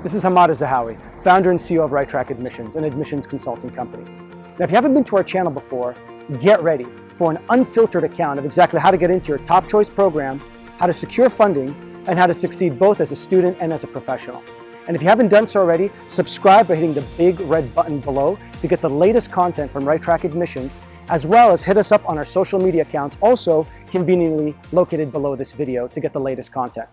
This is Hamada Zahawi, founder and CEO of Right Track Admissions, an admissions consulting company. Now, if you haven't been to our channel before, get ready for an unfiltered account of exactly how to get into your top choice program, how to secure funding, and how to succeed both as a student and as a professional. And if you haven't done so already, subscribe by hitting the big red button below to get the latest content from Right Track Admissions, as well as hit us up on our social media accounts, also conveniently located below this video to get the latest content.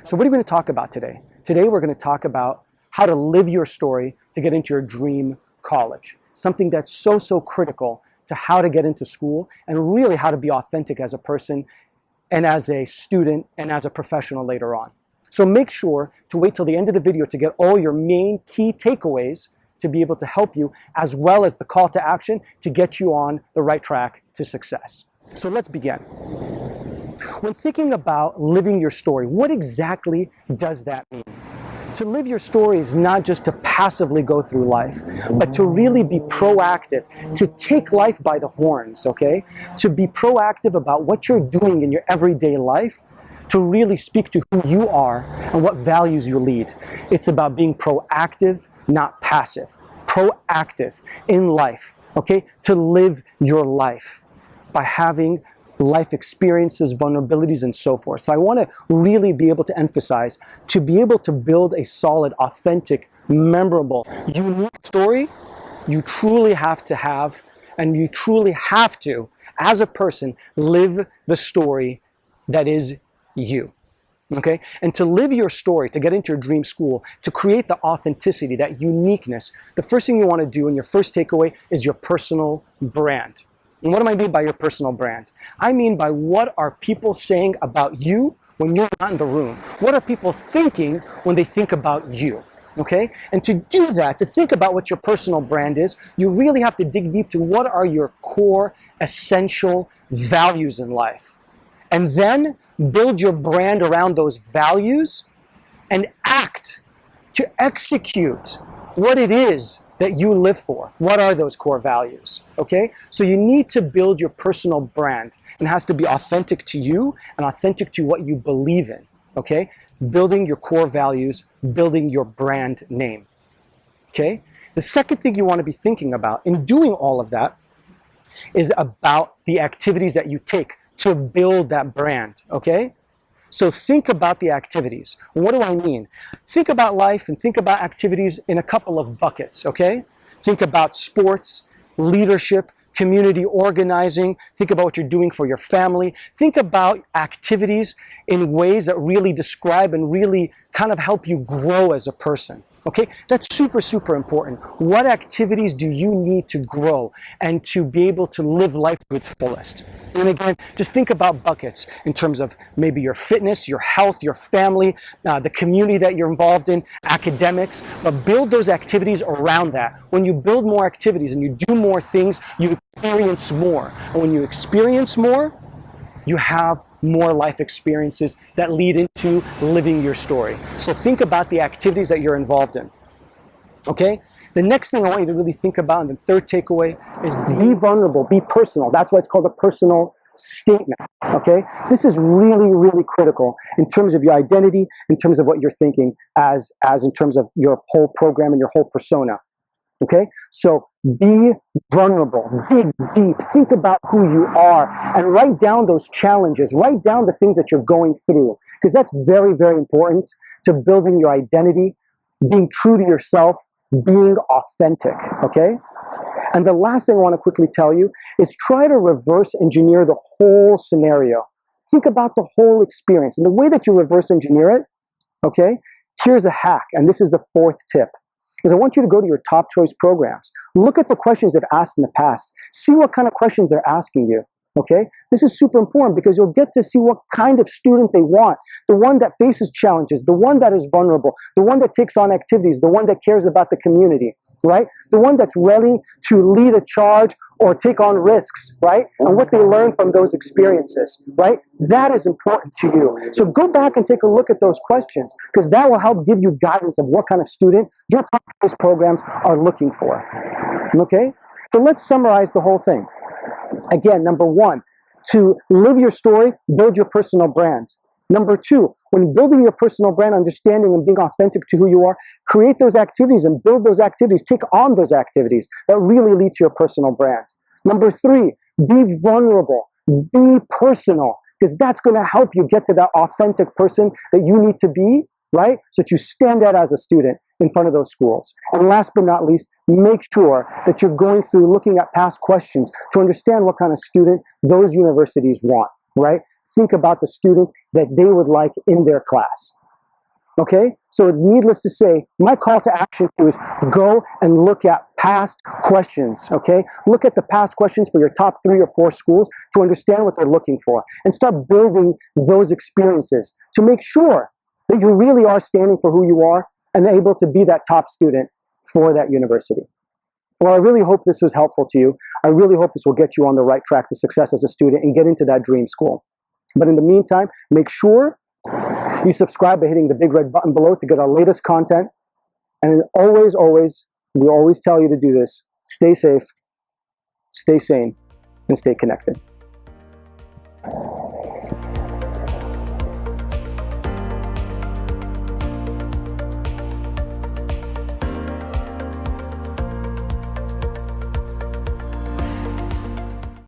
So what are we going to talk about today? Today we're going to talk about how to live your story to get into your dream college. Something that's so critical to how to get into school and really how to be authentic as a person and as a student and as a professional later on. So make sure to wait till the end of the video to get all your main key takeaways to be able to help you, as well as the call to action to get you on the right track to success. So let's begin. When thinking about living your story, what exactly does that mean? To live your story is not just to passively go through life, but to really be proactive, to take life by the horns, okay? To be proactive about what you're doing in your everyday life, to really speak to who you are and what values you lead. It's about being proactive, not passive. Proactive in life, okay? To live your life by having life experiences, vulnerabilities, and so forth. So I want to really be able to emphasize, to be able to build a solid, authentic, memorable, unique story, you truly have to have, and you truly have to, as a person, live the story that is you. Okay? And to live your story, to get into your dream school, to create the authenticity, that uniqueness, the first thing you want to do in your first takeaway is your personal brand. And what do I mean by your personal brand? I mean by what are people saying about you when you're not in the room? What are people thinking when they think about you? Okay? And to do that, to think about what your personal brand is, you really have to dig deep to what are your core, essential values in life. And then build your brand around those values and act to execute what it is that you live for. What are those core values? Okay? So you need to build your personal brand, and it has to be authentic to you and authentic to what you believe in. Okay? Building your core values, building your brand name. Okay? The second thing you want to be thinking about in doing all of that is about the activities that you take to build that brand. Okay? So think about the activities. What do I mean? Think about life and think about activities in a couple of buckets, okay? Think about sports, leadership, community organizing. Think about what you're doing for your family. Think about activities in ways that really describe and really kind of help you grow as a person. Okay, that's super important. What activities do you need to grow and to be able to live life to its fullest? And again, just think about buckets in terms of maybe your fitness, your health, your family, the community that you're involved in, academics, but build those activities around that. When you build more activities and you do more things, you experience more. And when you experience more, you have more life experiences that lead into living your story. So think about the activities that you're involved in. Okay? The next thing I want you to really think about, and the third takeaway, is be vulnerable, be personal. That's why it's called a personal statement. Okay? This is really critical in terms of your identity, in terms of what you're thinking, as in terms of your whole program and your whole persona. Okay? So be vulnerable, dig deep, think about who you are, and write down those challenges, write down the things that you're going through, because that's very important to building your identity, being true to yourself, being authentic, okay? And the last thing I want to quickly tell you is try to reverse engineer the whole scenario. Think about the whole experience, and the way that you reverse engineer it, okay, here's a hack, and this is the fourth tip. Is I want you to go to your top choice programs. Look at the questions they've asked in the past. See what kind of questions they're asking you, okay? This is super important because you'll get to see what kind of student they want. The one that faces challenges, the one that is vulnerable, the one that takes on activities, the one that cares about the community, right? The one that's ready to lead a charge or take on risks, right? And what they learn from those experiences, right? That is important to you. So go back and take a look at those questions, because that will help give you guidance of what kind of student your top choice programs are looking for. Okay? So let's summarize the whole thing. Again, number one, to live your story, build your personal brand. Number two, when building your personal brand, understanding and being authentic to who you are, create those activities and build those activities, take on those activities that really lead to your personal brand. Number 3, be vulnerable, be personal, because that's going to help you get to that authentic person that you need to be, right? So that you stand out as a student in front of those schools. And last but not least, make sure that you're going through looking at past questions to understand what kind of student those universities want, right? Think about the student that they would like in their class. Okay? So needless to say, my call to action to you is go and look at past questions, okay? Look at the past questions for your top 3 or 4 schools to understand what they're looking for and start building those experiences to make sure that you really are standing for who you are and able to be that top student for that university. Well, I really hope this was helpful to you. I really hope this will get you on the right track to success as a student and get into that dream school. But in the meantime, make sure you subscribe by hitting the big red button below to get our latest content. And always, we always tell you to do this. Stay safe, stay sane, and stay connected.